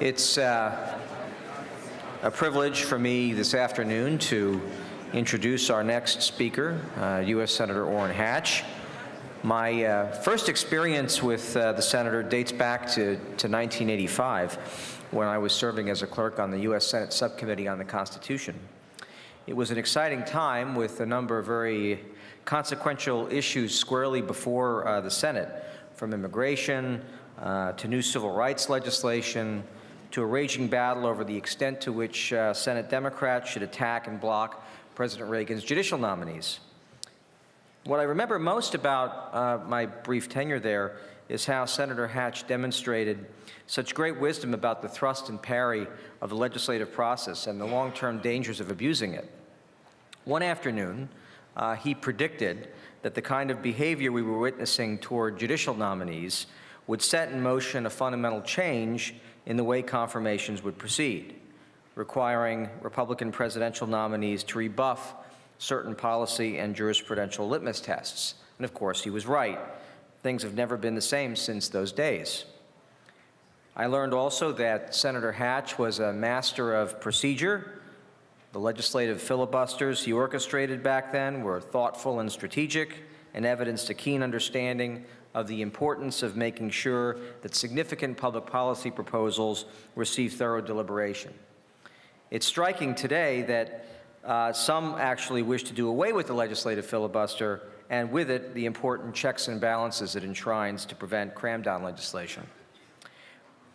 It's a privilege for me this afternoon to introduce our next speaker, U.S. Senator Orrin Hatch. My first experience with the senator dates back to 1985, when I was serving as a clerk on the U.S. Senate Subcommittee on the Constitution. It was an exciting time with a number of very consequential issues squarely before the Senate, from immigration to new civil rights legislation, to a raging battle over the extent to which Senate Democrats should attack and block President Reagan's judicial nominees. What I remember most about my brief tenure there is how Senator Hatch demonstrated such great wisdom about the thrust and parry of the legislative process and the long-term dangers of abusing it. One afternoon, he predicted that the kind of behavior we were witnessing toward judicial nominees would set in motion a fundamental change in the way confirmations would proceed, requiring Republican presidential nominees to rebuff certain policy and jurisprudential litmus tests. And of course, he was right. Things have never been the same since those days. I learned also that Senator Hatch was a master of procedure. The legislative filibusters he orchestrated back then were thoughtful and strategic and evidenced a keen understanding of the importance of making sure that significant public policy proposals receive thorough deliberation. It's striking today that some actually wish to do away with the legislative filibuster and with it the important checks and balances it enshrines to prevent cram-down legislation.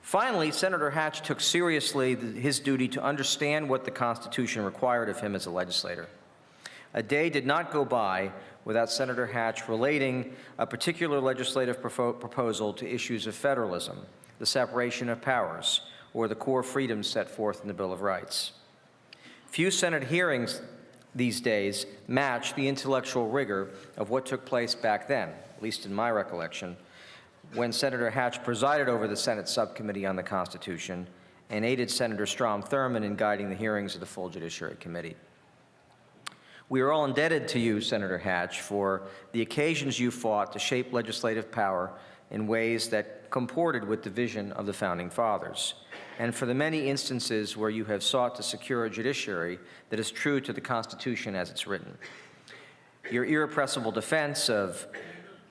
Finally, Senator Hatch took seriously his duty to understand what the Constitution required of him as a legislator. A day did not go by without Senator Hatch relating a particular legislative proposal to issues of federalism, the separation of powers, or the core freedoms set forth in the Bill of Rights. Few Senate hearings these days match the intellectual rigor of what took place back then, at least in my recollection, when Senator Hatch presided over the Senate Subcommittee on the Constitution and aided Senator Strom Thurmond in guiding the hearings of the full Judiciary Committee. We are all indebted to you, Senator Hatch, for the occasions you fought to shape legislative power in ways that comported with the vision of the Founding Fathers, and for the many instances where you have sought to secure a judiciary that is true to the Constitution as it's written. Your irrepressible defense of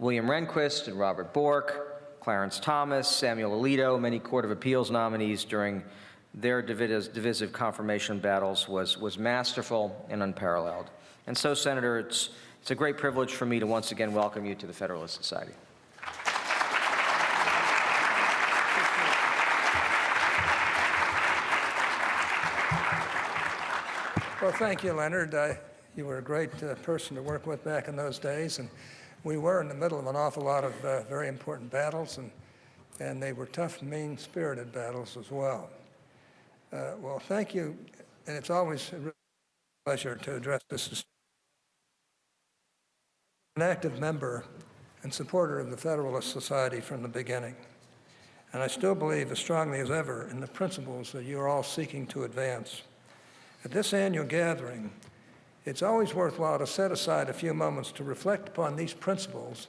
William Rehnquist and Robert Bork, Clarence Thomas, Samuel Alito, many Court of Appeals nominees during their divisive confirmation battles was masterful and unparalleled. And so, Senator, it's a great privilege for me to once again welcome you to the Federalist Society. Well, thank you, Leonard. You were a great person to work with back in those days, and we were in the middle of an awful lot of very important battles, and they were tough, mean-spirited battles as well. Well, thank you, and it's always a pleasure to address this. I'm an active member and supporter of the Federalist Society from the beginning, and I still believe as strongly as ever in the principles that you're all seeking to advance. At this annual gathering, it's always worthwhile to set aside a few moments to reflect upon these principles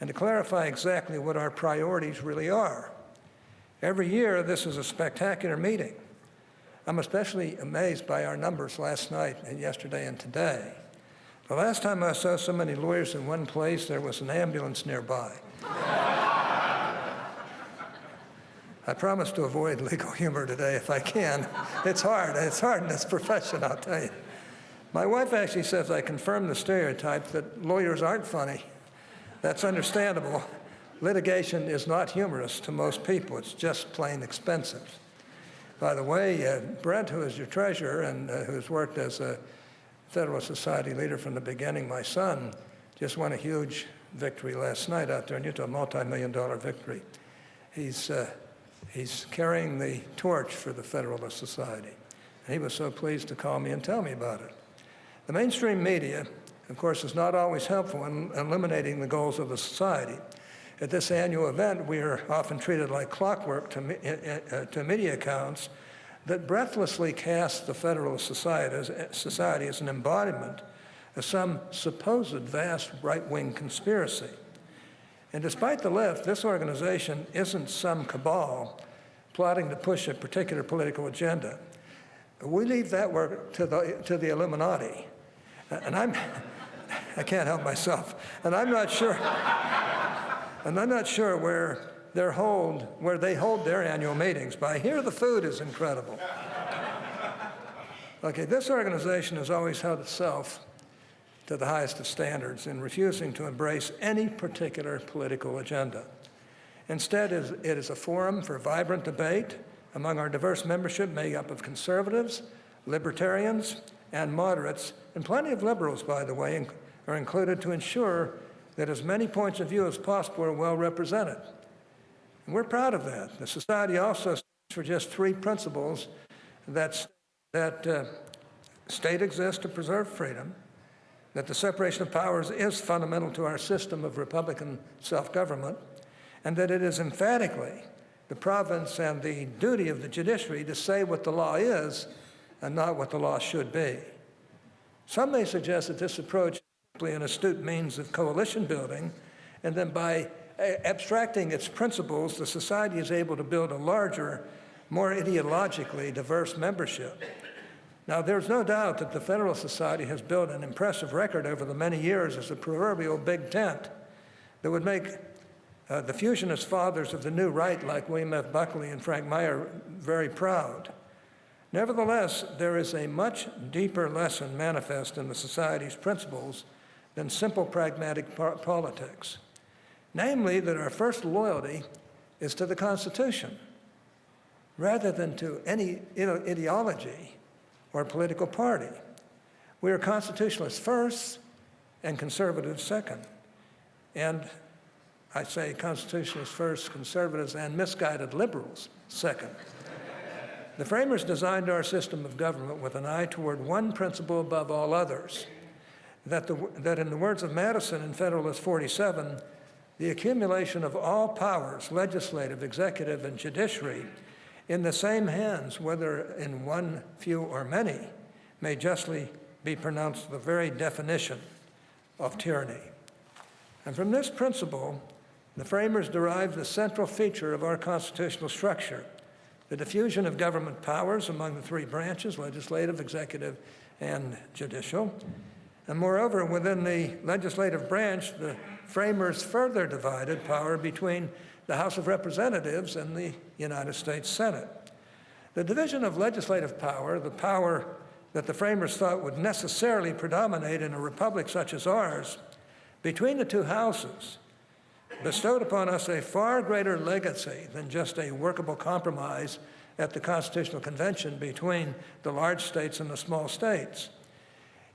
and to clarify exactly what our priorities really are. Every year, this is a spectacular meeting. I'm especially amazed by our numbers last night and yesterday and today. The last time I saw so many lawyers in one place, there was an ambulance nearby. I promise to avoid legal humor today if I can. It's hard in this profession, I'll tell you. My wife actually says I confirm the stereotype that lawyers aren't funny. That's understandable. Litigation is not humorous to most people. It's just plain expensive. By the way, Brent, who is your treasurer and who's worked as a Federalist Society leader from the beginning, my son, just won a huge victory last night out there in Utah, a multi-million-dollar victory. He's carrying the torch for the Federalist Society. And he was so pleased to call me and tell me about it. The mainstream media, of course, is not always helpful in eliminating the goals of the society. At this annual event, we are often treated like clockwork to media accounts that breathlessly cast the Federalist Society as an embodiment of some supposed vast right-wing conspiracy. And despite the left, this organization isn't some cabal plotting to push a particular political agenda. We leave that work to the Illuminati. And I can't help myself. And I'm not sure where they hold their annual meetings, but I hear the food is incredible. Okay, this organization has always held itself to the highest of standards in refusing to embrace any particular political agenda. Instead, it is a forum for vibrant debate among our diverse membership made up of conservatives, libertarians, and moderates, and plenty of liberals, by the way, are included to ensure that as many points of view as possible are well represented. And we're proud of that. The Society also stands for just 3 principles that state exists to preserve freedom, that the separation of powers is fundamental to our system of Republican self-government, and that it is emphatically the province and the duty of the judiciary to say what the law is and not what the law should be. Some may suggest that this approach is simply an astute means of coalition building, and then by abstracting its principles, the society is able to build a larger, more ideologically diverse membership. Now, there's no doubt that the Federalist Society has built an impressive record over the many years as a proverbial big tent that would make the fusionist fathers of the new right, like William F. Buckley and Frank Meyer, very proud. Nevertheless, there is a much deeper lesson manifest in the Society's principles than simple pragmatic politics. Namely, that our first loyalty is to the Constitution, rather than to any ideology or political party. We are constitutionalists first and conservatives second. And I say constitutionalists first, conservatives and misguided liberals second. The framers designed our system of government with an eye toward one principle above all others, that in the words of Madison in Federalist 47, the accumulation of all powers, legislative, executive, and judiciary, in the same hands, whether in one, few, or many, may justly be pronounced the very definition of tyranny. And from this principle, the framers derived the central feature of our constitutional structure, the diffusion of government powers among the 3 branches, legislative, executive, and judicial. And moreover, within the legislative branch, the framers further divided power between the House of Representatives and the United States Senate. The division of legislative power, the power that the framers thought would necessarily predominate in a republic such as ours, between the 2 houses, bestowed upon us a far greater legacy than just a workable compromise at the Constitutional Convention between the large states and the small states.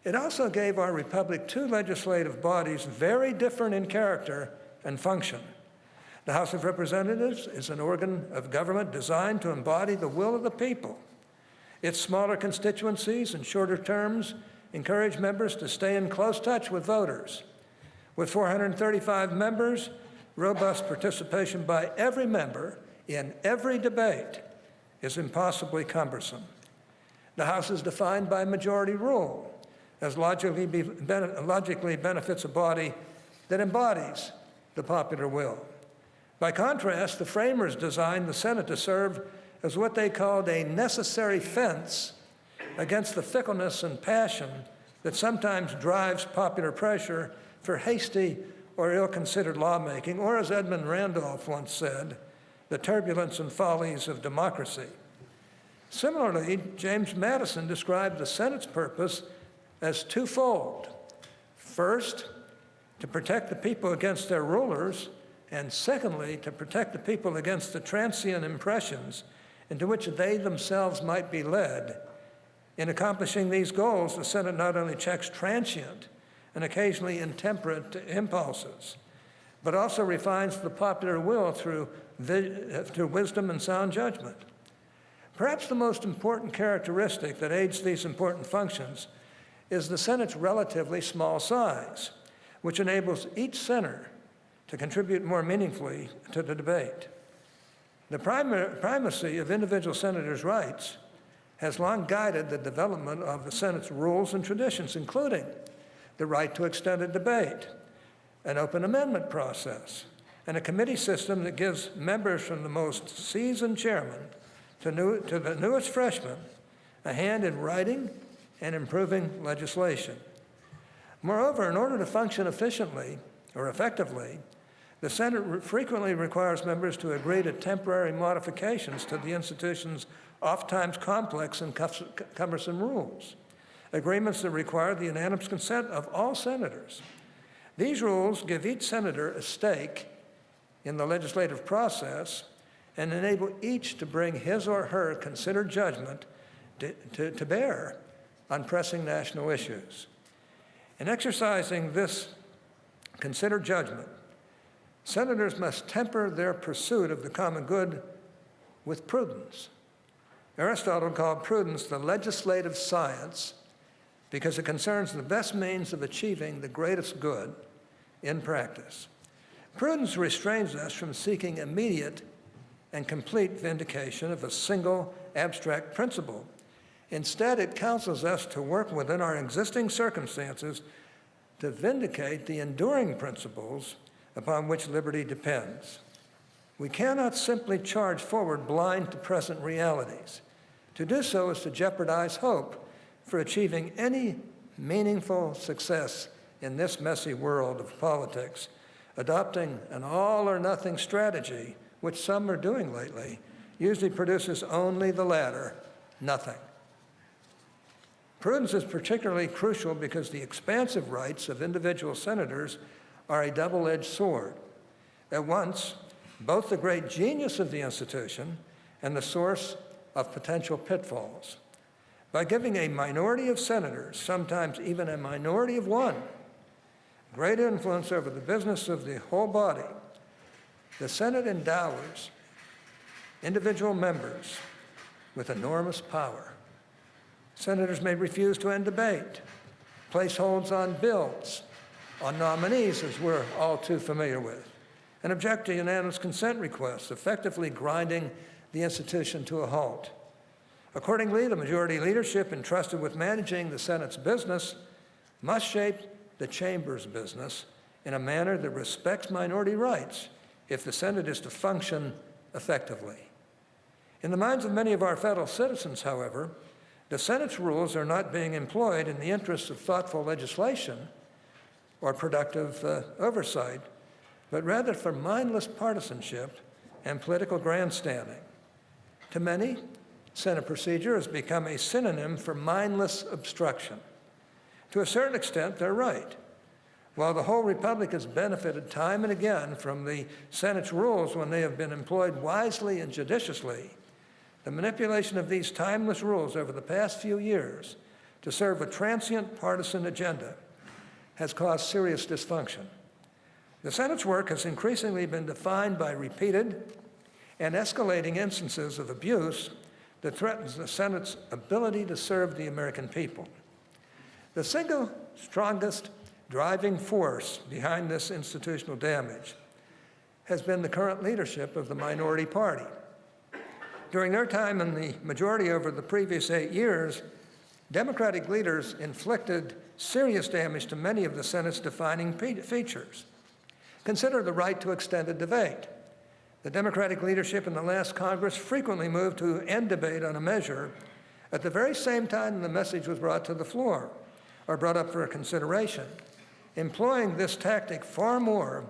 It also gave our republic 2 legislative bodies very different in character and function. The House of Representatives is an organ of government designed to embody the will of the people. Its smaller constituencies and shorter terms encourage members to stay in close touch with voters. With 435 members, robust participation by every member in every debate is impossibly cumbersome. The House is defined by majority rule, as logically benefits a body that embodies the popular will. By contrast, the framers designed the Senate to serve as what they called a necessary fence against the fickleness and passion that sometimes drives popular pressure for hasty or ill-considered lawmaking, or as Edmund Randolph once said, the turbulence and follies of democracy. Similarly, James Madison described the Senate's purpose as twofold. First, to protect the people against their rulers, and secondly, to protect the people against the transient impressions into which they themselves might be led. In accomplishing these goals, the Senate not only checks transient and occasionally intemperate impulses, but also refines the popular will through wisdom and sound judgment. Perhaps the most important characteristic that aids these important functions is the Senate's relatively small size, which enables each senator to contribute more meaningfully to the debate. The primacy of individual senators' rights has long guided the development of the Senate's rules and traditions, including the right to extended debate, an open amendment process, and a committee system that gives members from the most seasoned chairman to the newest freshman a hand in writing and improving legislation. Moreover, in order to function efficiently or effectively, the Senate frequently requires members to agree to temporary modifications to the institution's oftentimes complex and cumbersome rules, agreements that require the unanimous consent of all senators. These rules give each senator a stake in the legislative process and enable each to bring his or her considered judgment to bear on pressing national issues. In exercising this considered judgment, senators must temper their pursuit of the common good with prudence. Aristotle called prudence the legislative science because it concerns the best means of achieving the greatest good in practice. Prudence restrains us from seeking immediate and complete vindication of a single abstract principle. Instead, it counsels us to work within our existing circumstances to vindicate the enduring principles upon which liberty depends. We cannot simply charge forward blind to present realities. To do so is to jeopardize hope for achieving any meaningful success in this messy world of politics. Adopting an all-or-nothing strategy, which some are doing lately, usually produces only the latter, nothing. Prudence is particularly crucial because the expansive rights of individual senators are a double-edged sword. At once, both the great genius of the institution and the source of potential pitfalls. By giving a minority of senators, sometimes even a minority of one, great influence over the business of the whole body, the Senate endows individual members with enormous power. Senators may refuse to end debate, place holds on bills, on nominees, as we're all too familiar with, and object to unanimous consent requests, effectively grinding the institution to a halt. Accordingly, the majority leadership entrusted with managing the Senate's business must shape the chamber's business in a manner that respects minority rights if the Senate is to function effectively. In the minds of many of our fellow citizens, however, the Senate's rules are not being employed in the interests of thoughtful legislation or productive oversight, but rather for mindless partisanship and political grandstanding. To many, Senate procedure has become a synonym for mindless obstruction. To a certain extent, they're right. While the whole republic has benefited time and again from the Senate's rules when they have been employed wisely and judiciously, the manipulation of these timeless rules over the past few years to serve a transient partisan agenda has caused serious dysfunction. The Senate's work has increasingly been defined by repeated and escalating instances of abuse that threatens the Senate's ability to serve the American people. The single strongest driving force behind this institutional damage has been the current leadership of the minority party. During their time in the majority over the previous 8 years, Democratic leaders inflicted serious damage to many of the Senate's defining features. Consider the right to extended debate. The Democratic leadership in the last Congress frequently moved to end debate on a measure at the very same time the message was brought to the floor or brought up for consideration, employing this tactic far more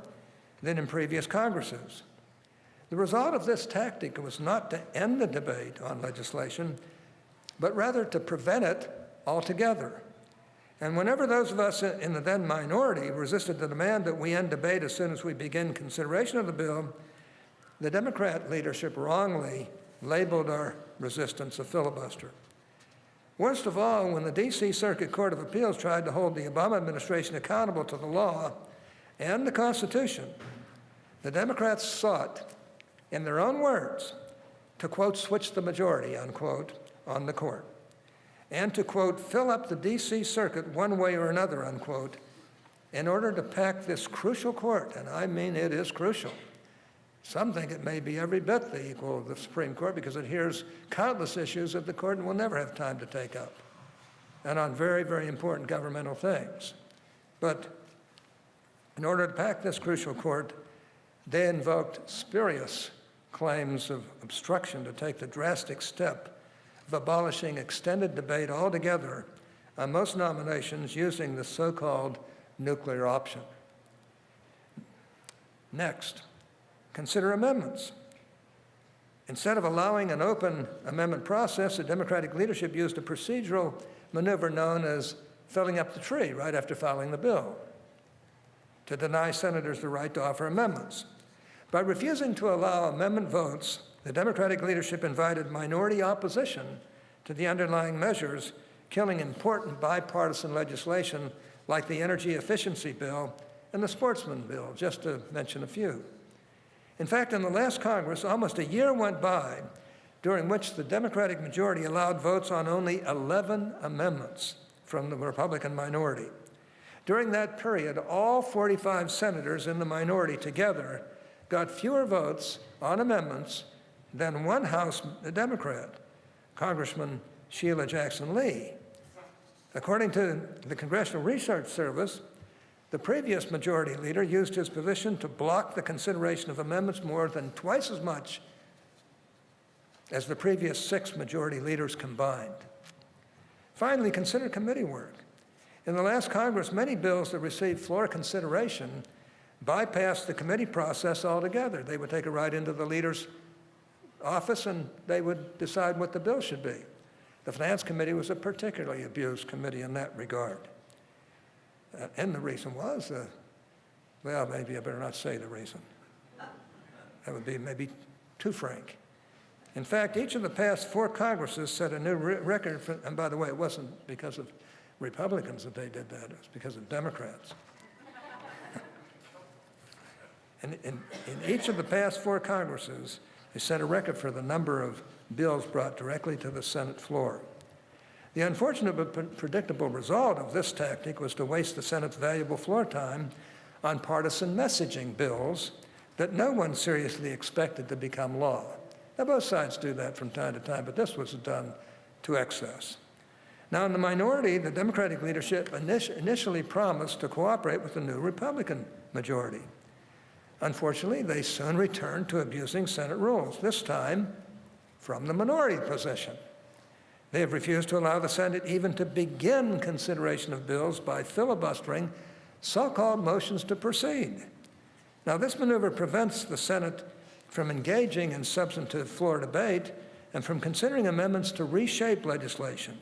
than in previous Congresses. The result of this tactic was not to end the debate on legislation, but rather to prevent it altogether. And whenever those of us in the then minority resisted the demand that we end debate as soon as we begin consideration of the bill, the Democrat leadership wrongly labeled our resistance a filibuster. Worst of all, when the D.C. Circuit Court of Appeals tried to hold the Obama administration accountable to the law and the Constitution, the Democrats sought, in their own words, to, quote, switch the majority, unquote, on the court, and to, quote, fill up the D.C. Circuit one way or another, unquote, in order to pack this crucial court, and I mean it is crucial. Some think it may be every bit the equal of the Supreme Court because it hears countless issues that the court will never have time to take up, and on very, very important governmental things. But in order to pack this crucial court, They invoked spurious claims of obstruction to take the drastic step of abolishing extended debate altogether on most nominations using the so-called nuclear option. Next, consider amendments. Instead of allowing an open amendment process, the Democratic leadership used a procedural maneuver known as filling up the tree right after filing the bill to deny senators the right to offer amendments. By refusing to allow amendment votes, the Democratic leadership invited minority opposition to the underlying measures, killing important bipartisan legislation like the energy efficiency bill and the sportsman bill, just to mention a few. In fact, in the last Congress, almost a year went by during which the Democratic majority allowed votes on only 11 amendments from the Republican minority. During that period, all 45 senators in the minority together got fewer votes on amendments than one House Democrat, Congressman Sheila Jackson Lee. According to the Congressional Research Service, the previous majority leader used his position to block the consideration of amendments more than twice as much as the previous 6 majority leaders combined. Finally, consider committee work. In the last Congress, many bills that received floor consideration bypassed the committee process altogether. They would take it right into the leader's office and they would decide what the bill should be. The Finance Committee was a particularly abused committee in that regard. And the reason was, well, maybe I better not say the reason. That would be maybe too frank. In fact, each of the past 4 Congresses set a new record for, and by the way, it wasn't because of Republicans that they did that, it was because of Democrats. And in each of the past 4 Congresses, they set a record for the number of bills brought directly to the Senate floor. The unfortunate but predictable result of this tactic was to waste the Senate's valuable floor time on partisan messaging bills that no one seriously expected to become law. Now, both sides do that from time to time, but this was done to excess. Now, in the minority, the Democratic leadership initially promised to cooperate with the new Republican majority. Unfortunately, they soon returned to abusing Senate rules, this time from the minority position. They have refused to allow the Senate even to begin consideration of bills by filibustering so-called motions to proceed. Now, this maneuver prevents the Senate from engaging in substantive floor debate and from considering amendments to reshape legislation.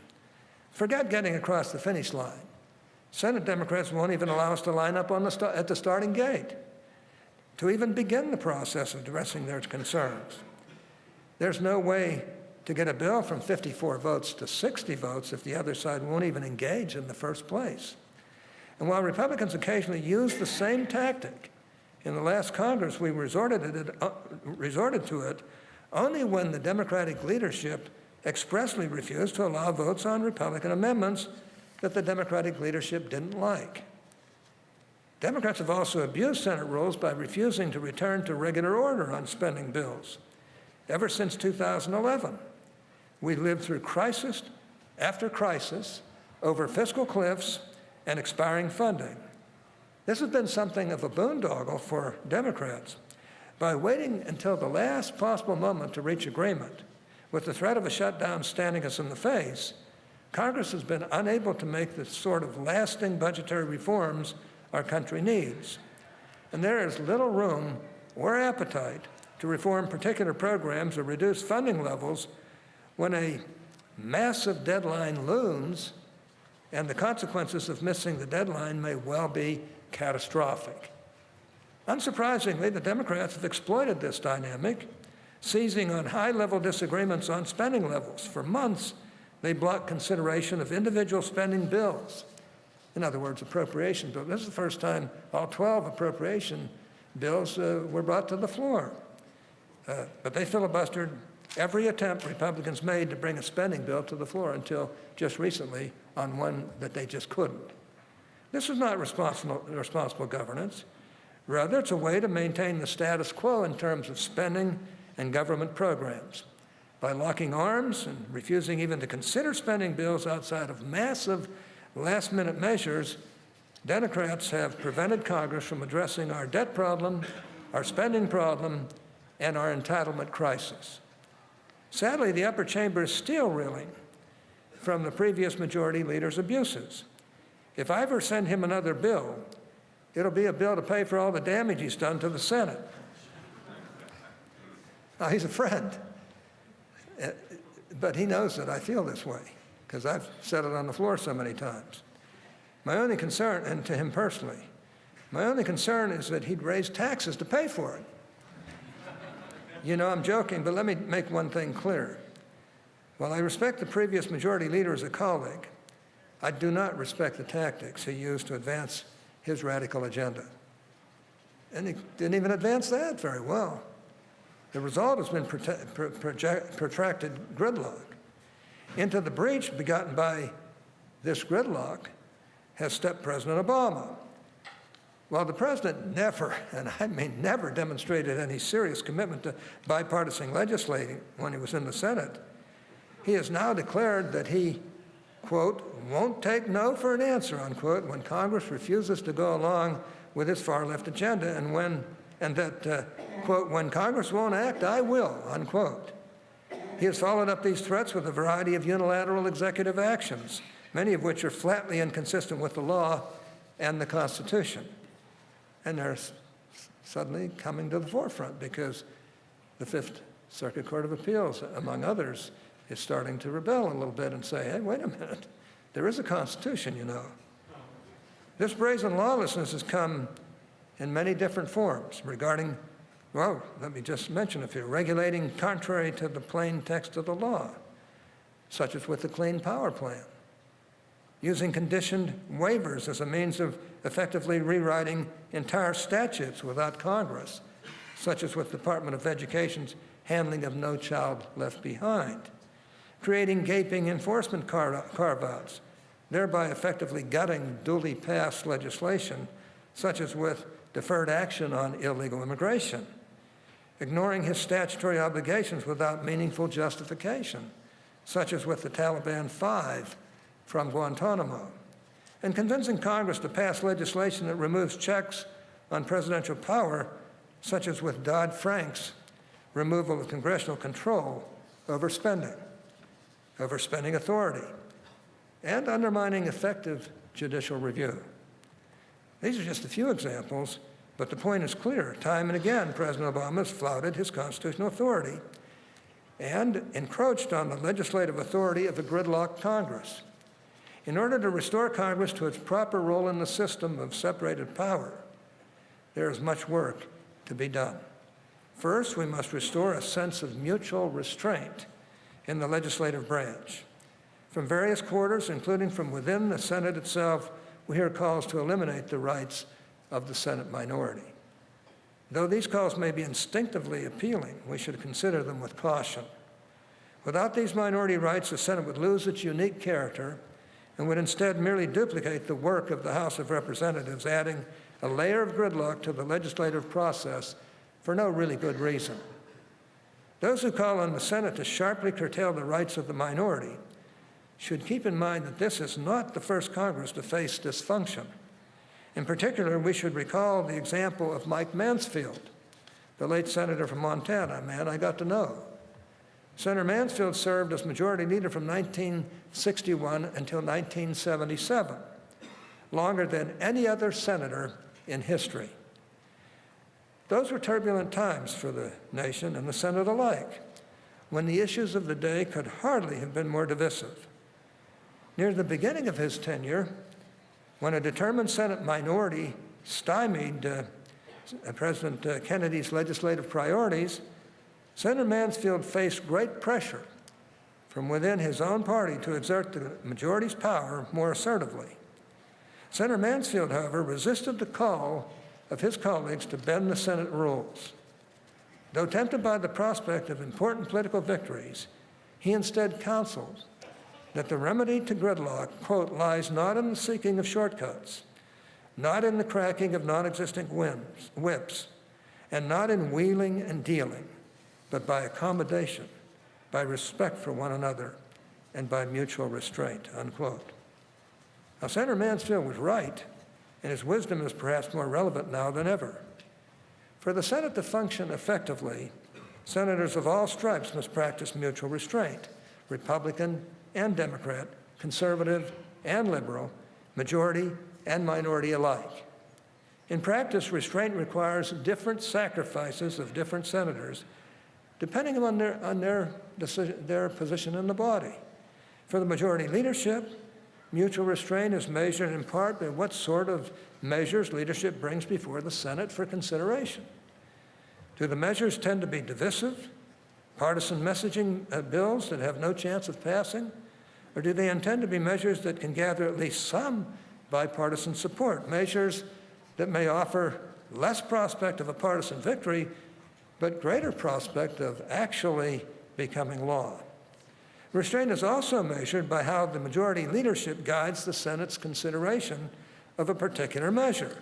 Forget getting across the finish line. Senate Democrats won't even allow us to line up on at the starting gate to even begin the process of addressing their concerns. There's no way to get a bill from 54 votes to 60 votes if the other side won't even engage in the first place. And while Republicans occasionally use the same tactic, in the last Congress we resorted to it only when the Democratic leadership expressly refused to allow votes on Republican amendments that the Democratic leadership didn't like. Democrats have also abused Senate rules by refusing to return to regular order on spending bills. Ever since 2011, we lived through crisis after crisis over fiscal cliffs and expiring funding. This has been something of a boondoggle for Democrats. By waiting until the last possible moment to reach agreement, with the threat of a shutdown standing us in the face, Congress has been unable to make the sort of lasting budgetary reforms our country needs. And there is little room or appetite to reform particular programs or reduce funding levels when a massive deadline looms and the consequences of missing the deadline may well be catastrophic. Unsurprisingly, the Democrats have exploited this dynamic, seizing on high-level disagreements on spending levels. For months, they blocked consideration of individual spending bills. In other words, appropriation bills. This is the first time all 12 appropriation bills were brought to the floor. But they filibustered every attempt Republicans made to bring a spending bill to the floor until just recently on one that they just couldn't. This is not responsible governance. Rather, it's a way to maintain the status quo in terms of spending and government programs. By locking arms and refusing even to consider spending bills outside of massive last-minute measures, Democrats have prevented Congress from addressing our debt problem our spending problem, and our entitlement crisis. Sadly, the upper chamber is still reeling from the previous majority leader's abuses. If I ever send him another bill, it'll be a bill to pay for all the damage he's done to the Senate. Now, he's a friend, but he knows that I feel this way because I've said it on the floor so many times. My only concern, and to him personally, my only concern is that he'd raise taxes to pay for it. You know, I'm joking, but let me make one thing clear. While I respect the previous majority leader as a colleague, I do not respect the tactics he used to advance his radical agenda. And he didn't even advance that very well. The result has been protracted gridlock. Into the breach begotten by this gridlock has stepped President Obama. While the president never, and I mean never, demonstrated any serious commitment to bipartisan legislating when he was in the Senate, he has now declared that he, quote, won't take no for an answer, unquote, when Congress refuses to go along with its far-left agenda, and that, quote, when Congress won't act, I will, unquote. He has followed up these threats with a variety of unilateral executive actions, many of which are flatly inconsistent with the law and the Constitution. And they're suddenly coming to the forefront because the Fifth Circuit Court of Appeals, among others, is starting to rebel a little bit and say, hey, wait a minute, there is a Constitution, you know. This brazen lawlessness has come in many different forms regarding, well, let me just mention a few, regulating contrary to the plain text of the law, such as with the Clean Power Plan, using conditioned waivers as a means of effectively rewriting entire statutes without Congress, such as with the Department of Education's handling of No Child Left Behind, creating gaping enforcement carve-outs, thereby effectively gutting duly passed legislation, such as with deferred action on illegal immigration, ignoring his statutory obligations without meaningful justification, such as with the Taliban 5 from Guantanamo, and convincing Congress to pass legislation that removes checks on presidential power, such as with Dodd-Frank's removal of congressional control over spending authority, and undermining effective judicial review. These are just a few examples, but the point is clear. Time and again, President Obama has flouted his constitutional authority and encroached on the legislative authority of a gridlocked Congress. In order to restore Congress to its proper role in the system of separated power, there is much work to be done. First, we must restore a sense of mutual restraint in the legislative branch. From various quarters, including from within the Senate itself, we hear calls to eliminate the rights of the Senate minority. Though these calls may be instinctively appealing, we should consider them with caution. Without these minority rights, the Senate would lose its unique character and would instead merely duplicate the work of the House of Representatives, adding a layer of gridlock to the legislative process for no really good reason. Those who call on the Senate to sharply curtail the rights of the minority should keep in mind that this is not the first Congress to face dysfunction. In particular, we should recall the example of Mike Mansfield, the late senator from Montana, a man I got to know. Senator Mansfield served as majority leader from 1961 until 1977, longer than any other senator in history. Those were turbulent times for the nation and the Senate alike, when the issues of the day could hardly have been more divisive. Near the beginning of his tenure, when a determined Senate minority stymied President Kennedy's legislative priorities, Senator Mansfield faced great pressure from within his own party to exert the majority's power more assertively. Senator Mansfield, however, resisted the call of his colleagues to bend the Senate rules. Though tempted by the prospect of important political victories, he instead counseled that the remedy to gridlock, quote, lies not in the seeking of shortcuts, not in the cracking of non-existent whips, and not in wheeling and dealing, but by accommodation, by respect for one another, and by mutual restraint, unquote. Now, Senator Mansfield was right, and his wisdom is perhaps more relevant now than ever. For the Senate to function effectively, senators of all stripes must practice mutual restraint, Republican and Democrat, conservative and liberal, majority and minority alike. In practice, restraint requires different sacrifices of different senators, depending on their position in the body. For the majority leadership, mutual restraint is measured in part by what sort of measures leadership brings before the Senate for consideration. Do the measures tend to be divisive, partisan messaging bills that have no chance of passing? Or do they intend to be measures that can gather at least some bipartisan support, measures that may offer less prospect of a partisan victory, but greater prospect of actually becoming law? Restraint is also measured by how the majority leadership guides the Senate's consideration of a particular measure.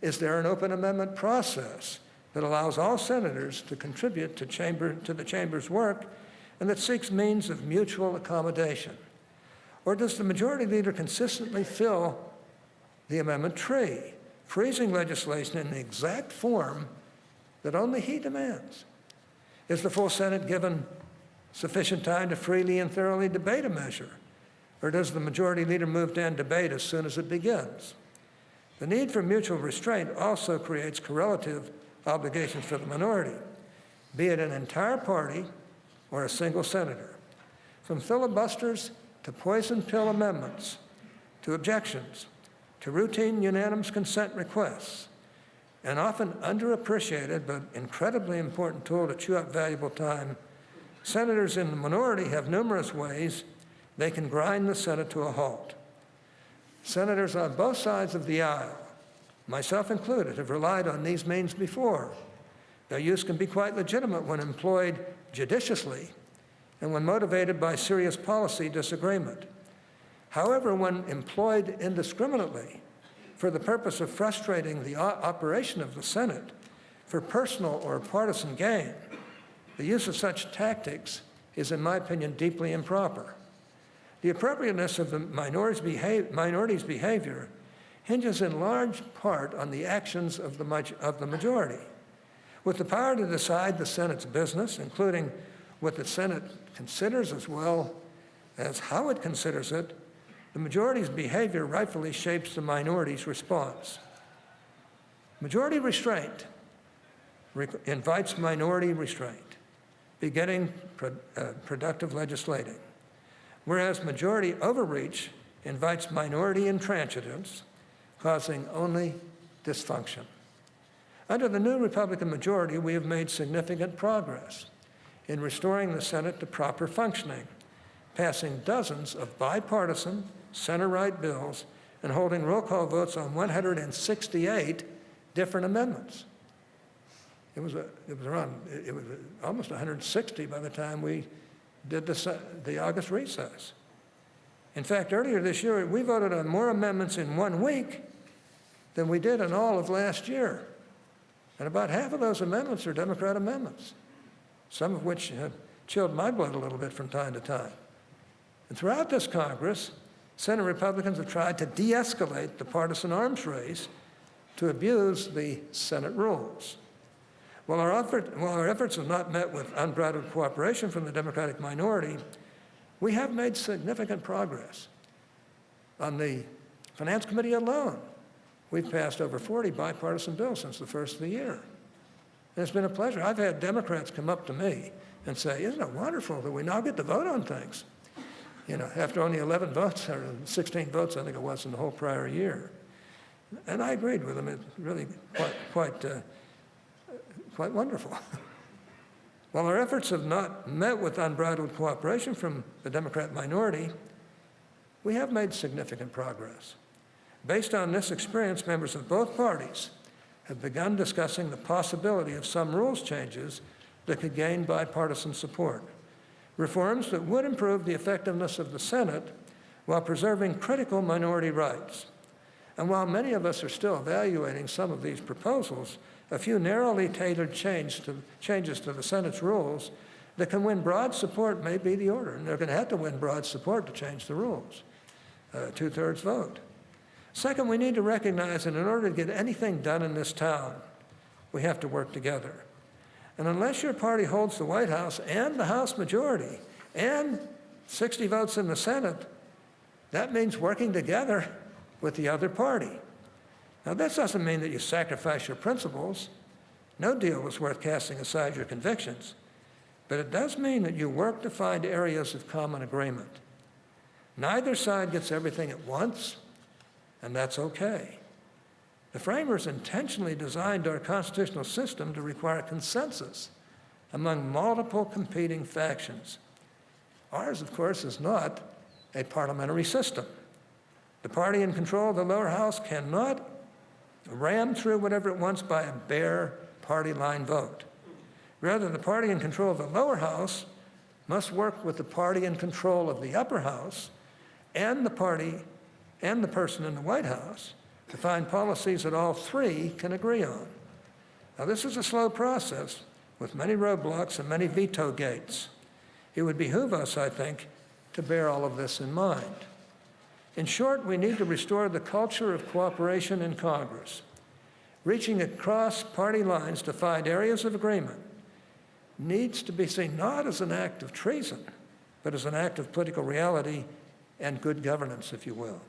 Is there an open amendment process that allows all senators to contribute to the chamber's work and that seeks means of mutual accommodation? Or does the majority leader consistently fill the amendment tree, freezing legislation in the exact form that only he demands? Is the full Senate given sufficient time to freely and thoroughly debate a measure? Or does the majority leader move to end debate as soon as it begins? The need for mutual restraint also creates correlative obligations for the minority, be it an entire party or a single senator. From filibusters to poison pill amendments, to objections, to routine unanimous consent requests, an often underappreciated but incredibly important tool to chew up valuable time, senators in the minority have numerous ways they can grind the Senate to a halt. Senators on both sides of the aisle, myself included, have relied on these means before. Their use can be quite legitimate when employed judiciously and when motivated by serious policy disagreement. However, when employed indiscriminately for the purpose of frustrating the operation of the Senate for personal or partisan gain, the use of such tactics is, in my opinion, deeply improper. The appropriateness of the minority's behavior hinges in large part on the actions of the majority. With the power to decide the Senate's business, including what the Senate considers as well as how it considers it, the majority's behavior rightfully shapes the minority's response. Majority restraint invites minority restraint, beginning productive legislating, whereas majority overreach invites minority intransigence, causing only dysfunction. Under the new Republican majority, we have made significant progress in restoring the Senate to proper functioning, passing dozens of bipartisan, center-right bills and holding roll call votes on 168 different amendments. It was almost 160 by the time we did the August recess. In fact, earlier this year, we voted on more amendments in 1 week than we did in all of last year. And about half of those amendments are Democrat amendments, some of which have chilled my blood a little bit from time to time. And throughout this Congress, Senate Republicans have tried to de-escalate the partisan arms race to abuse the Senate rules. While our efforts have not met with unbridled cooperation from the Democratic minority, we have made significant progress. On the Finance Committee alone, we've passed over 40 bipartisan bills since the first of the year. And it's been a pleasure. I've had Democrats come up to me and say, isn't it wonderful that we now get to vote on things? You know, after only 11 votes, or 16 votes, I think it was, in the whole prior year. And I agreed with them. It's really quite wonderful. While our efforts have not met with unbridled cooperation from the Democrat minority, we have made significant progress. Based on this experience, members of both parties have begun discussing the possibility of some rules changes that could gain bipartisan support. Reforms that would improve the effectiveness of the Senate while preserving critical minority rights. And while many of us are still evaluating some of these proposals, a few narrowly tailored changes to the Senate's rules that can win broad support may be the order. And they're going to have to win broad support to change the rules, 2/3 vote. Second, we need to recognize that in order to get anything done in this town, we have to work together. And unless your party holds the White House and the House majority and 60 votes in the Senate, that means working together with the other party. Now, this doesn't mean that you sacrifice your principles. No deal is worth casting aside your convictions. But it does mean that you work to find areas of common agreement. Neither side gets everything at once, and that's okay. The framers intentionally designed our constitutional system to require consensus among multiple competing factions. Ours, of course, is not a parliamentary system. The party in control of the lower house cannot ram through whatever it wants by a bare party line vote. Rather, the party in control of the lower house must work with the party in control of the upper house and the party and the person in the White House to find policies that all three can agree on. Now, this is a slow process with many roadblocks and many veto gates. It would behoove us, I think, to bear all of this in mind. In short, we need to restore the culture of cooperation in Congress. Reaching across party lines to find areas of agreement needs to be seen not as an act of treason, but as an act of political reality and good governance, if you will.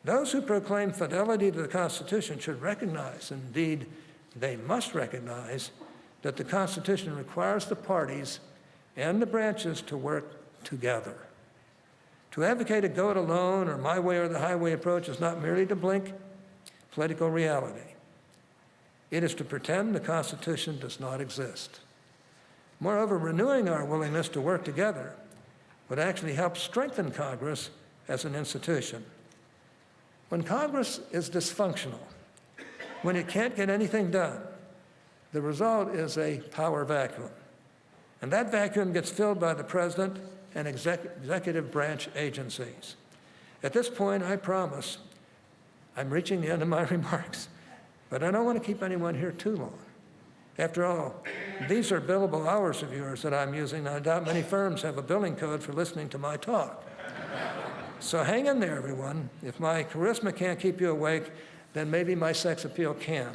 Those who proclaim fidelity to the Constitution should recognize, indeed, they must recognize, that the Constitution requires the parties and the branches to work together. To advocate a go-it-alone or my way or the highway approach is not merely to blink political reality. It is to pretend the Constitution does not exist. Moreover, renewing our willingness to work together would actually help strengthen Congress as an institution. When Congress is dysfunctional, when it can't get anything done, the result is a power vacuum. And that vacuum gets filled by the president and executive branch agencies. At this point, I promise, I'm reaching the end of my remarks, but I don't want to keep anyone here too long. After all, these are billable hours of yours that I'm using, and I doubt many firms have a billing code for listening to my talk. So hang in there, everyone. If my charisma can't keep you awake, then maybe my sex appeal can.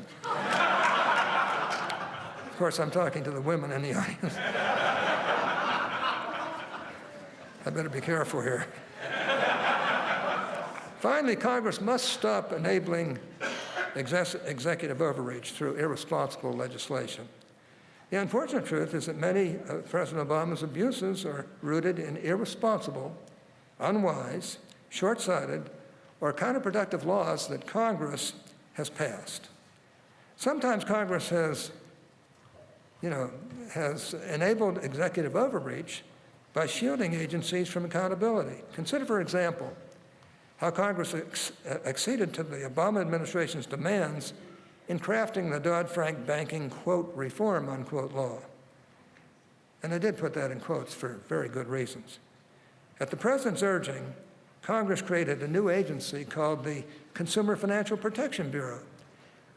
Of course, I'm talking to the women in the audience. I better be careful here. Finally, Congress must stop enabling executive overreach through irresponsible legislation. The unfortunate truth is that many of President Obama's abuses are rooted in irresponsible, unwise, short-sighted, or counterproductive laws that Congress has passed. Sometimes Congress has enabled executive overreach by shielding agencies from accountability. Consider, for example, how Congress acceded to the Obama administration's demands in crafting the Dodd-Frank banking, quote, reform, unquote, law. And I did put that in quotes for very good reasons. At the president's urging, Congress created a new agency called the Consumer Financial Protection Bureau,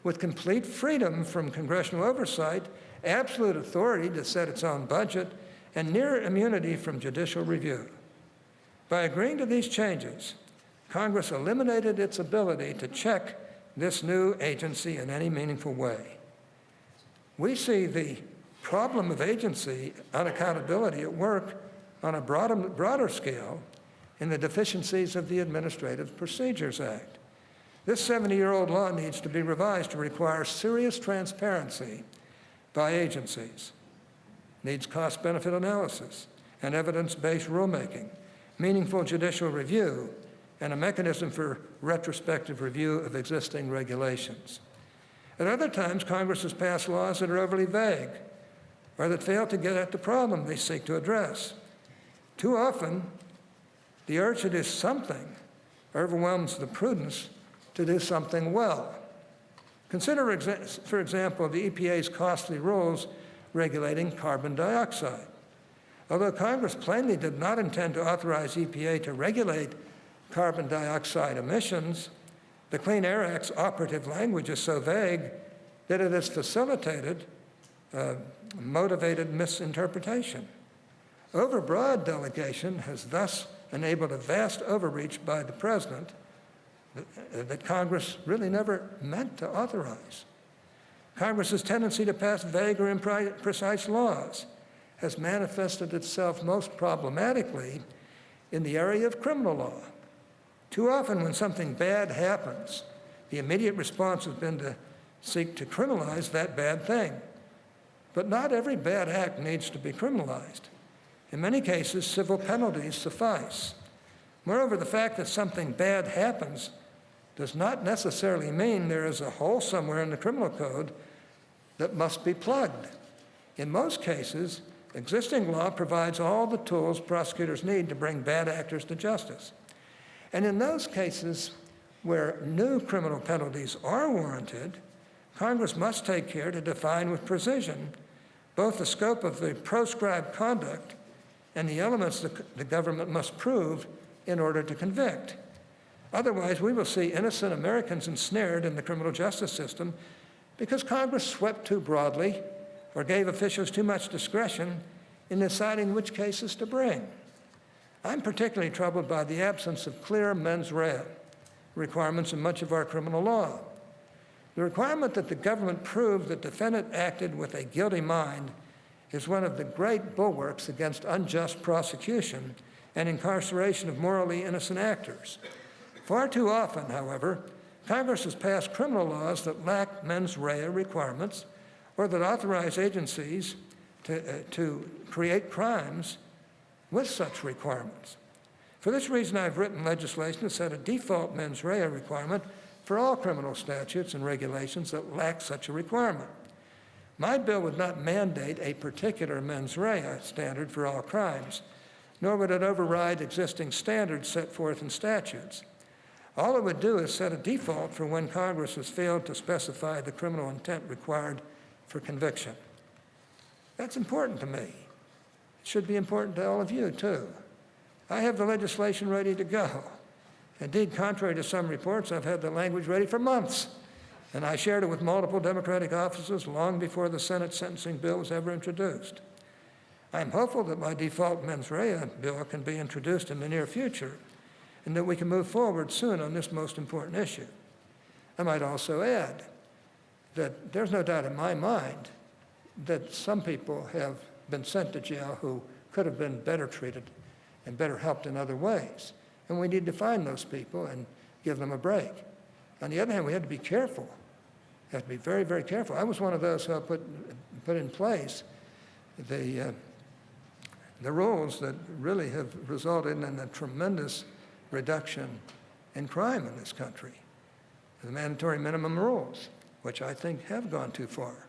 with complete freedom from congressional oversight, absolute authority to set its own budget, and near immunity from judicial review. By agreeing to these changes, Congress eliminated its ability to check this new agency in any meaningful way. We see the problem of agency unaccountability at work on a broader scale in the deficiencies of the Administrative Procedures Act. This 70-year-old law needs to be revised to require serious transparency by agencies. Needs cost-benefit analysis and evidence-based rulemaking, meaningful judicial review, and a mechanism for retrospective review of existing regulations. At other times, Congress has passed laws that are overly vague or that fail to get at the problem they seek to address. Too often, the urge to do something overwhelms the prudence to do something well. Consider, for example, the EPA's costly rules regulating carbon dioxide. Although Congress plainly did not intend to authorize EPA to regulate carbon dioxide emissions, the Clean Air Act's operative language is so vague that it has facilitated motivated misinterpretation. Overbroad delegation has thus enabled a vast overreach by the president that Congress really never meant to authorize. Congress's tendency to pass vague or imprecise laws has manifested itself most problematically in the area of criminal law. Too often when something bad happens, the immediate response has been to seek to criminalize that bad thing. But not every bad act needs to be criminalized. In many cases, civil penalties suffice. Moreover, the fact that something bad happens does not necessarily mean there is a hole somewhere in the criminal code that must be plugged. In most cases, existing law provides all the tools prosecutors need to bring bad actors to justice. And in those cases where new criminal penalties are warranted, Congress must take care to define with precision both the scope of the proscribed conduct and the elements that the government must prove in order to convict. Otherwise, we will see innocent Americans ensnared in the criminal justice system because Congress swept too broadly or gave officials too much discretion in deciding which cases to bring. I'm particularly troubled by the absence of clear mens rea requirements in much of our criminal law. The requirement that the government prove the defendant acted with a guilty mind is one of the great bulwarks against unjust prosecution and incarceration of morally innocent actors. Far too often, however, Congress has passed criminal laws that lack mens rea requirements or that authorize agencies to create crimes with such requirements. For this reason, I've written legislation that set a default mens rea requirement for all criminal statutes and regulations that lack such a requirement. My bill would not mandate a particular mens rea standard for all crimes, nor would it override existing standards set forth in statutes. All it would do is set a default for when Congress has failed to specify the criminal intent required for conviction. That's important to me. It should be important to all of you, too. I have the legislation ready to go. Indeed, contrary to some reports, I've had the language ready for months, and I shared it with multiple Democratic offices long before the Senate sentencing bill was ever introduced. I'm hopeful that my default mens rea bill can be introduced in the near future and that we can move forward soon on this most important issue. I might also add that there's no doubt in my mind that some people have been sent to jail who could have been better treated and better helped in other ways. And we need to find those people and give them a break. On the other hand, we have to be careful. We have to be very, very careful. I was one of those who put in place the rules that really have resulted in a tremendous reduction in crime in this country. The mandatory minimum rules, which I think have gone too far.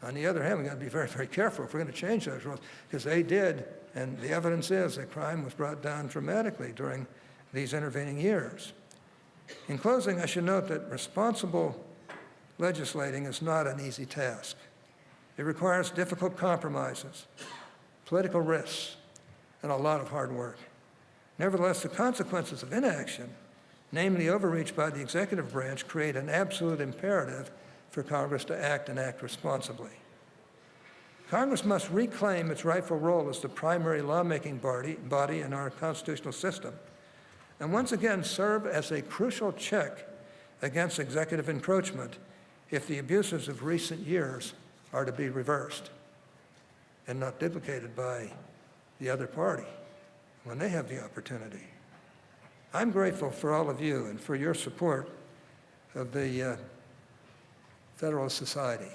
On the other hand, we've got to be very, very careful if we're going to change those rules, because they did, and the evidence is that crime was brought down dramatically during these intervening years. In closing, I should note that responsible legislating is not an easy task. It requires difficult compromises, political risks, and a lot of hard work. Nevertheless, the consequences of inaction, namely overreach by the executive branch, create an absolute imperative for Congress to act and act responsibly. Congress must reclaim its rightful role as the primary lawmaking body in our constitutional system, and once again serve as a crucial check against executive encroachment if the abuses of recent years are to be reversed and not duplicated by the other party when they have the opportunity. I'm grateful for all of you and for your support of the Federalist Society.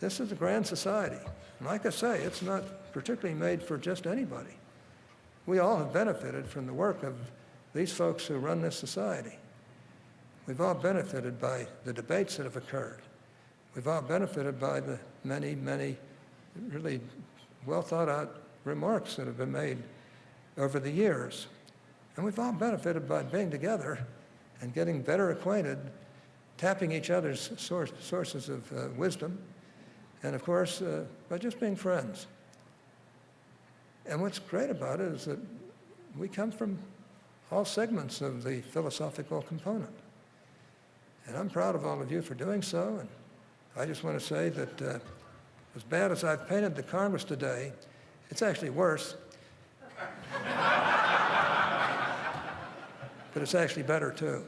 This is a grand society. And like I say, it's not particularly made for just anybody. We all have benefited from the work of these folks who run this society. We've all benefited by the debates that have occurred. We've all benefited by the many, many really well thought out remarks that have been made over the years. And we've all benefited by being together and getting better acquainted, tapping each other's sources of wisdom, and of course, by just being friends. And what's great about it is that we come from all segments of the philosophical component. And I'm proud of all of you for doing so, and I just want to say that as bad as I've painted the Congress today, it's actually worse. But it's actually better, too.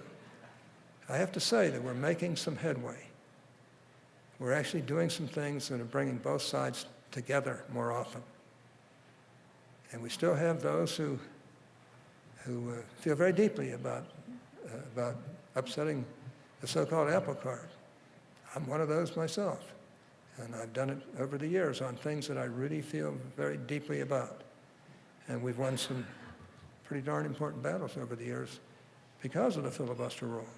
I have to say that we're making some headway. we're actually doing some things that are bringing both sides together more often. And we still have those who feel very deeply about upsetting the so-called apple cart. I'm one of those myself, and I've done it over the years on things that I really feel very deeply about. And we've won some pretty darn important battles over the years because of the filibuster rule.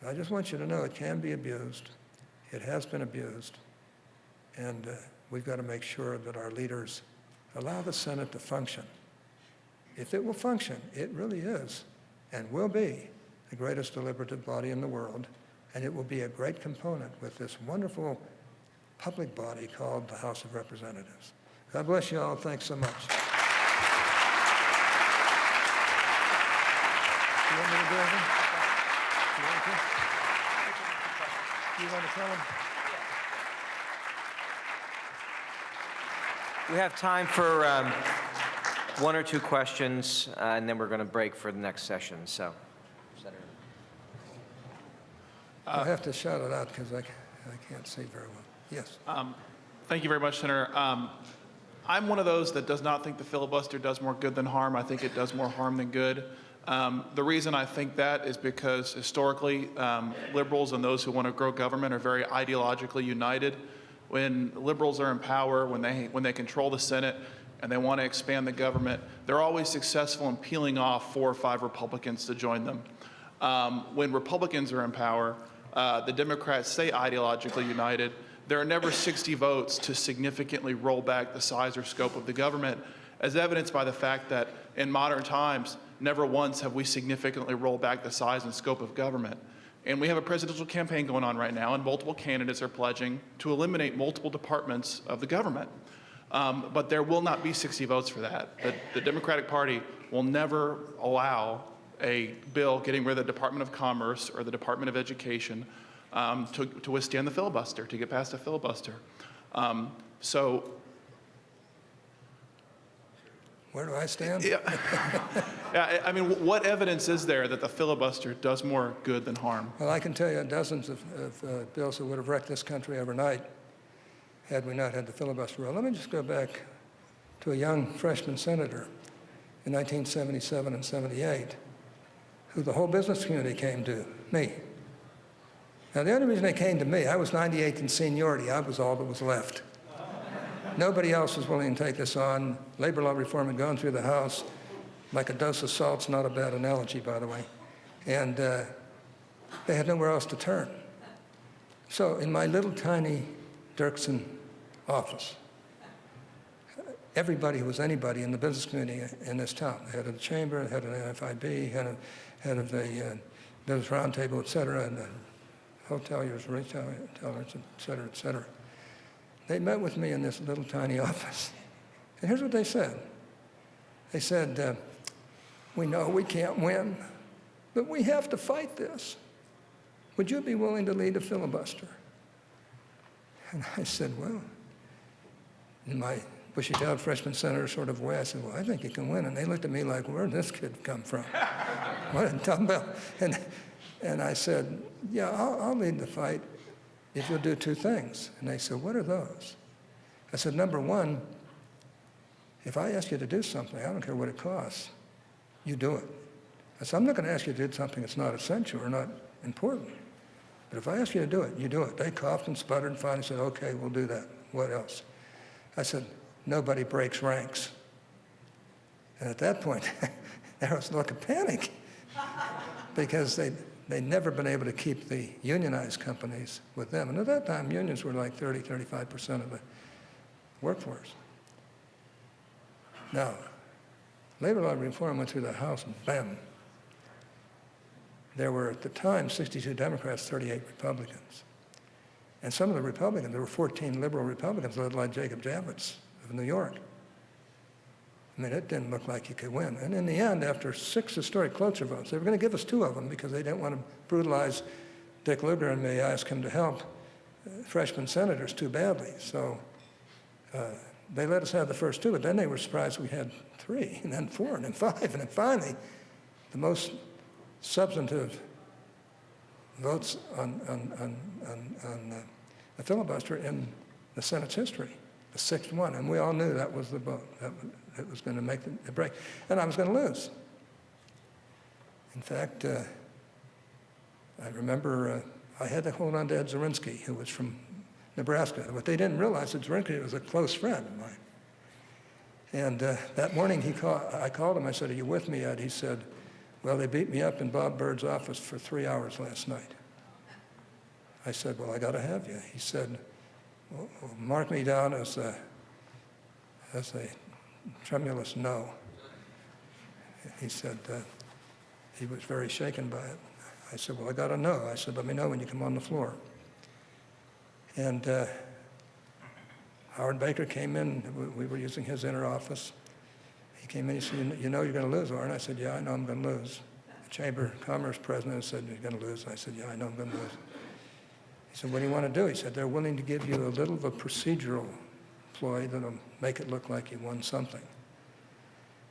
I just want you to know it can be abused. It has been abused. And we've got to make sure that our leaders allow the Senate to function. If it will function, it really is and will be the greatest deliberative body in the world, and it will be a great component with this wonderful public body called the House of Representatives. God bless you all. Thanks so much. You want me to do anything? You want to? You want to tell them? We have time for one or two questions, and then we're going to break for the next session. So, Senator. I'll have to shout it out because I can't see very well. Yes. Thank you very much, Senator. I'm one of those that does not think the filibuster does more good than harm. I think it does more harm than good. The reason I think that is because historically, liberals and those who want to grow government are very ideologically united. When liberals are in power, when they control the Senate and they want to expand the government, they're always successful in peeling off 4 or 5 Republicans to join them. When Republicans are in power, the Democrats stay ideologically united. There are never 60 votes to significantly roll back the size or scope of the government, as evidenced by the fact that in modern times, never once have we significantly rolled back the size and scope of government. And we have a presidential campaign going on right now, and multiple candidates are pledging to eliminate multiple departments of the government. But there will not be 60 votes for that. The Democratic Party will never allow a bill getting rid of the Department of Commerce or the Department of Education to withstand the filibuster, to get past the filibuster. So, where do I stand? yeah, I mean, what evidence is there that the filibuster does more good than harm? Well, I can tell you dozens of bills that would have wrecked this country overnight had we not had the filibuster rule. Let me just go back to a young freshman senator in 1977 and 78, who the whole business community came to, me. Now, the only reason they came to me, I was 98th in seniority. I was all that was left. Nobody else was willing to take this on. Labor law reform had gone through the House like a dose of salt's not a bad analogy, by the way. And they had nowhere else to turn. So in my little tiny Dirksen office, everybody who was anybody in the business community in this town, the head of the chamber, the head of the NFIB, head of the business roundtable, et cetera, and the hoteliers, retailers, et cetera, et cetera. They met with me in this little tiny office. And here's what they said. They said, we know we can't win, but we have to fight this. Would you be willing to lead a filibuster? And I said, well, in my bushy-tailed freshman senator sort of way, I said, well, I think you can win. And they looked at me like, where did this kid come from? What a dumbbell. And I said, yeah, I'll lead the fight if you'll do 2 things. And they said, what are those? I said, number 1, if I ask you to do something, I don't care what it costs, you do it. I said, I'm not going to ask you to do something that's not essential or not important. But if I ask you to do it, you do it. They coughed and sputtered and finally said, okay, we'll do that. What else? I said, nobody breaks ranks. And at that point, there was a look of panic because they'd never been able to keep the unionized companies with them. And at that time, unions were like 30, 35% of the workforce. Now, labor law reform went through the House, and bam. There were, at the time, 62 Democrats, 38 Republicans. And some of the Republicans, there were 14 liberal Republicans led by Jacob Javits of New York. I mean, it didn't look like you could win. And in the end, after 6 historic cloture votes, they were going to give us 2 of them because they didn't want to brutalize Dick Lugar and me, ask him to help freshman senators too badly. So they let us have the first 2, but then they were surprised we had 3, and then 4, and then 5, and then finally, the most substantive votes on a filibuster in the Senate's history, the sixth one. And we all knew that was the vote. That was going to make the break. And I was going to lose. In fact, I remember I had to hold on to Ed Zorinsky, who was from Nebraska. What they didn't realize is Zorinsky was a close friend of mine. And that morning I called him. I said, "Are you with me, Ed?" He said, "Well, they beat me up in Bob Byrd's office for 3 hours last night." I said, "Well, I got to have you." He said, "Well, mark me down as a tremulous no." He said he was very shaken by it. I said, "Well, I got to know." I said, "Let me know when you come on the floor." And Howard Baker came in. We were using his inner office. He came in. He said, "You know you're going to lose, Orrin?" I said, "Yeah, I know I'm going to lose." The Chamber of Commerce president said, "You're going to lose." I said, "Yeah, I know I'm going to lose." He said, "What do you want to do?" He said, "They're willing to give you a little of a procedural ploy that'll make it look like you won something."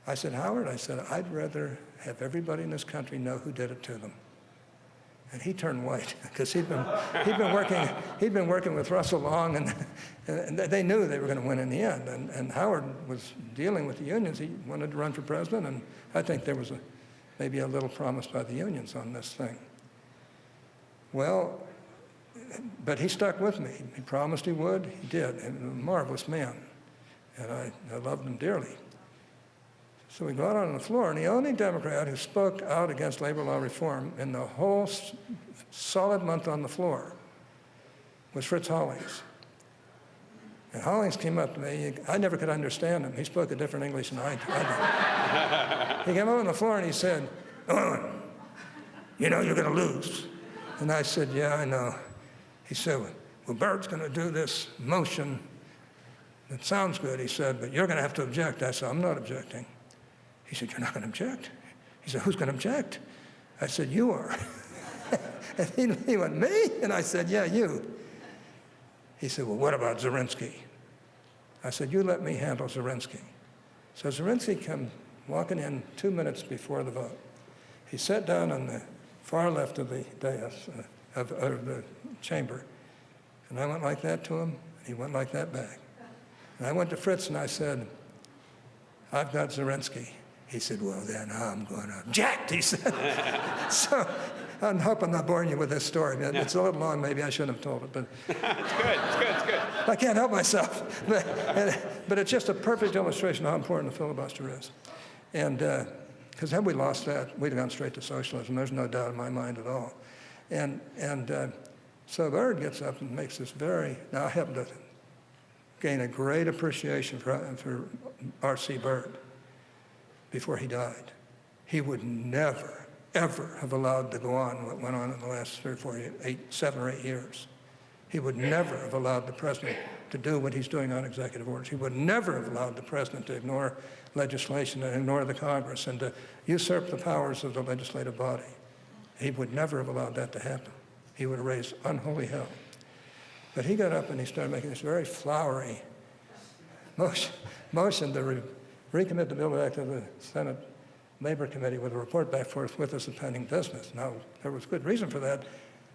I said, "Howard," I said, "I'd rather have everybody in this country know who did it to them." And he turned white because he'd been working with Russell Long, and they knew they were going to win in the end. And Howard was dealing with the unions. He wanted to run for president, and I think there was maybe a little promise by the unions on this thing. Well, but he stuck with me. He promised he would. He did. He was a marvelous man, and I loved him dearly. So we got on the floor, and the only Democrat who spoke out against labor law reform in the whole solid month on the floor was Fritz Hollings. And Hollings came up to me. I never could understand him. He spoke a different English than I did. He came up on the floor and he said, "Orrin, you know you're going to lose." And I said, "Yeah, I know." He said, "Well, Byrd's going to do this motion. It sounds good," he said, "but you're going to have to object." I said, "I'm not objecting." He said, "You're not going to object?" He said, "Who's going to object?" I said, "You are." And he went, "Me?" And I said, "Yeah, you." He said, "Well, what about Zorinsky?" I said, "You let me handle Zorinsky." So Zorinsky came walking in 2 minutes before the vote. He sat down on the far left of the dais, of the chamber, and I went like that to him, and he went like that back. And I went to Fritz and I said, "I've got Zorinsky." He said, "Well, then I'm going to object," he said. So I hope I'm not boring you with this story. It's a little long, maybe I shouldn't have told it, but It's good. I can't help myself. But it's just a perfect illustration of how important the filibuster is. And because had we lost that, we'd have gone straight to socialism. There's no doubt in my mind at all. And so Byrd gets up and makes this now I happen to gain a great appreciation for R.C. Byrd before he died. He would never, ever have allowed to go on what went on in the last 7 or 8 years. He would never have allowed the president to do what he's doing on executive orders. He would never have allowed the president to ignore legislation and ignore the Congress and to usurp the powers of the legislative body. He would never have allowed that to happen. He would have raised unholy hell. But he got up and he started making this very flowery motion to recommit the bill back to the Senate Labor Committee with a report back forthwith as a pending business. Now, there was good reason for that.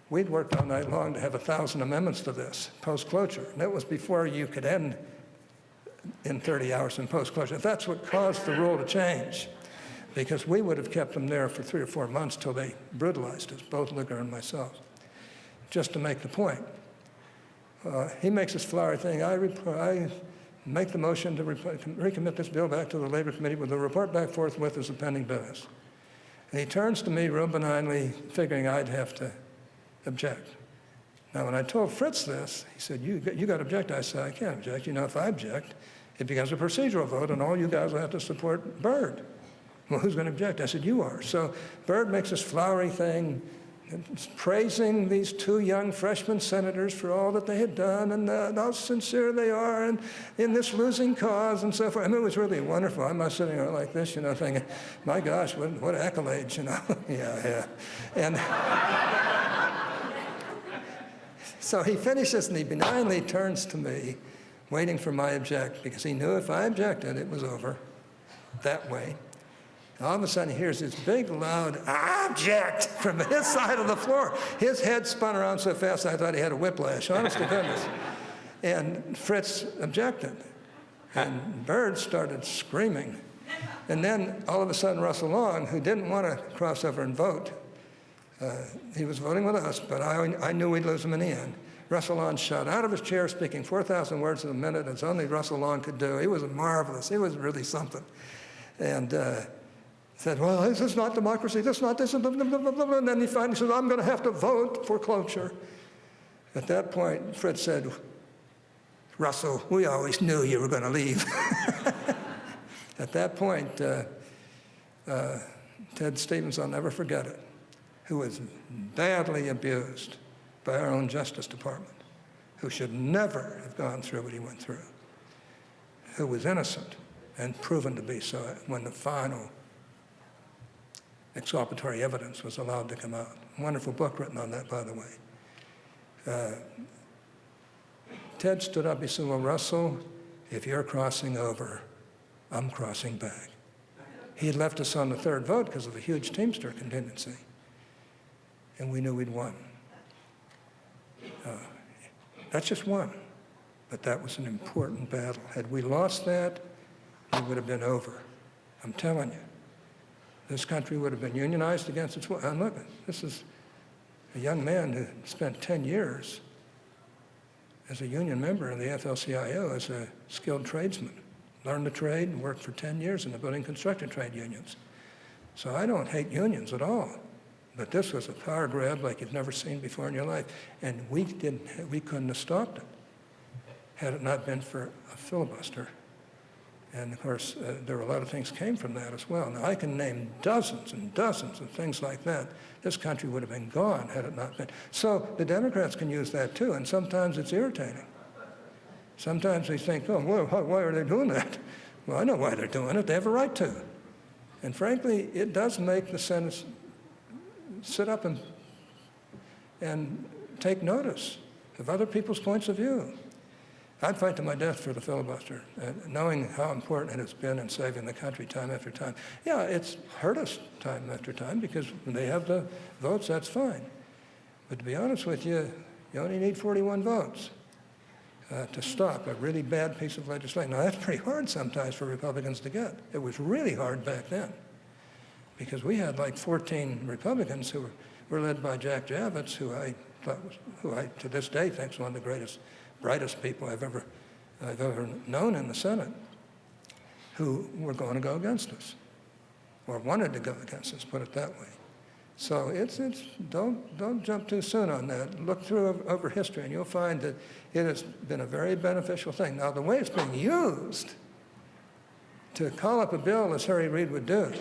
We'd worked all night long to have 1,000 amendments to this post-closure, and that was before you could end in 30 hours in post-closure. That's what caused the rule to change, because we would have kept them there for 3 or 4 months till they brutalized us, both Licker and myself, just to make the point. He makes this flowery thing. I make the motion to recommit this bill back to the Labor Committee with a report back forthwith as a pending business. And he turns to me real benignly, figuring I'd have to object. Now, when I told Fritz this, he said, you got to object. I said, "I can't object. You know, if I object, it becomes a procedural vote, and all you guys will have to support Byrd." "Well, who's going to object?" I said, "You are." So Byrd makes this flowery thing, praising these 2 young freshman senators for all that they had done and how sincere they are and in this losing cause and so forth. I mean, it was really wonderful. I'm not sitting there like this, thinking, my gosh, what accolades, Yeah. And so he finishes and he benignly turns to me, waiting for my object, because he knew if I objected, it was over that way. All of a sudden, he hears this big, loud object from his side of the floor. His head spun around so fast I thought he had a whiplash, honest to goodness. And Fritz objected. And Byrd started screaming. And then, all of a sudden, Russell Long, who didn't want to cross over and vote, he was voting with us, but I knew we'd lose him in the end. Russell Long shot out of his chair, speaking 4,000 words in a minute, as only Russell Long could do. He was marvelous. He was really something. And said, well, this is not democracy, this is not this, and blah, blah, blah, blah, blah. And then he finally said, I'm going to have to vote for cloture. At that point, Fritz said, Russell, we always knew you were going to leave. At that point, Ted Stevens, I'll never forget it, who was badly abused by our own Justice Department, who should never have gone through what he went through, who was innocent and proven to be so when the final exculpatory evidence was allowed to come out. Wonderful book written on that, by the way. Ted stood up, he said, well, Russell, if you're crossing over, I'm crossing back. He had left us on the third vote because of a huge Teamster contingency, and we knew we'd won. That's just one, but that was an important battle. Had we lost that, it would have been over. I'm telling you. This country would have been unionized against its will. And look, this is a young man who spent 10 years as a union member in the AFL-CIO as a skilled tradesman, learned the trade and worked for 10 years in the building construction trade unions. So I don't hate unions at all, but this was a power grab like you've never seen before in your life, and we couldn't have stopped it had it not been for a filibuster. And of course, there were a lot of things came from that as well. Now, I can name dozens and dozens of things like that. This country would have been gone had it not been. So the Democrats can use that too, and sometimes it's irritating. Sometimes they think, oh, well, why are they doing that? Well, I know why they're doing it. They have a right to. And frankly, it does make the Senate sit up and take notice of other people's points of view. I'd fight to my death for the filibuster, knowing how important it has been in saving the country time after time. Yeah, it's hurt us time after time because when they have the votes, that's fine. But to be honest with you, you only need 41 votes to stop a really bad piece of legislation. Now, that's pretty hard sometimes for Republicans to get. It was really hard back then because we had like 14 Republicans who were led by Jack Javits, who I to this day think is one of the brightest people I've ever known in the Senate, who were going to go against us, or wanted to go against us, put it that way. So don't jump too soon on that. Look through over history, and you'll find that it has been a very beneficial thing. Now, the way it's being used to call up a bill, as Harry Reid would do,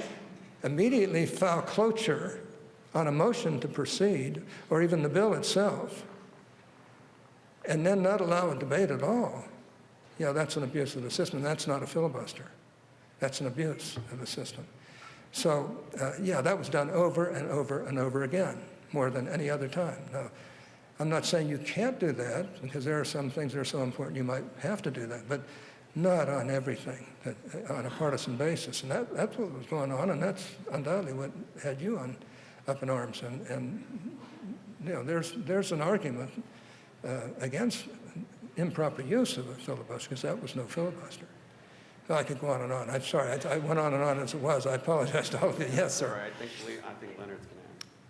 immediately file cloture on a motion to proceed, or even the bill itself, and then not allow a debate at all, yeah, that's an abuse of the system. That's not a filibuster. That's an abuse of the system. So, yeah, that was done over and over and over again, more than any other time. Now, I'm not saying you can't do that, because there are some things that are so important you might have to do that, but not on everything, on a partisan basis. And that's what was going on, and that's undoubtedly what had you up in arms. And you know, there's an argument against improper use of a filibuster, because that was no filibuster. I could go on and on. I'm sorry, I went on and on as it was. I apologize to all of you. Yes, sir. All right, I think Leonard's going to.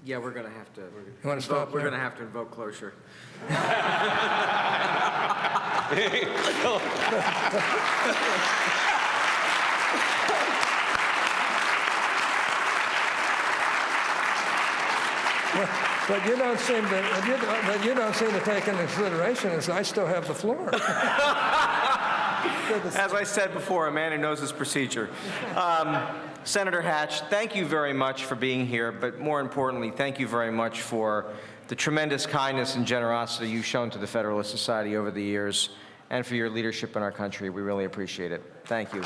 Yeah, we're going to have to. You want to stop? We're going to have to invoke cloture. But you don't seem to take into consideration is I still have the floor. As I said before, a man who knows his procedure. Senator Hatch, thank you very much for being here, but more importantly, thank you very much for the tremendous kindness and generosity you've shown to the Federalist Society over the years, and for your leadership in our country. We really appreciate it. Thank you.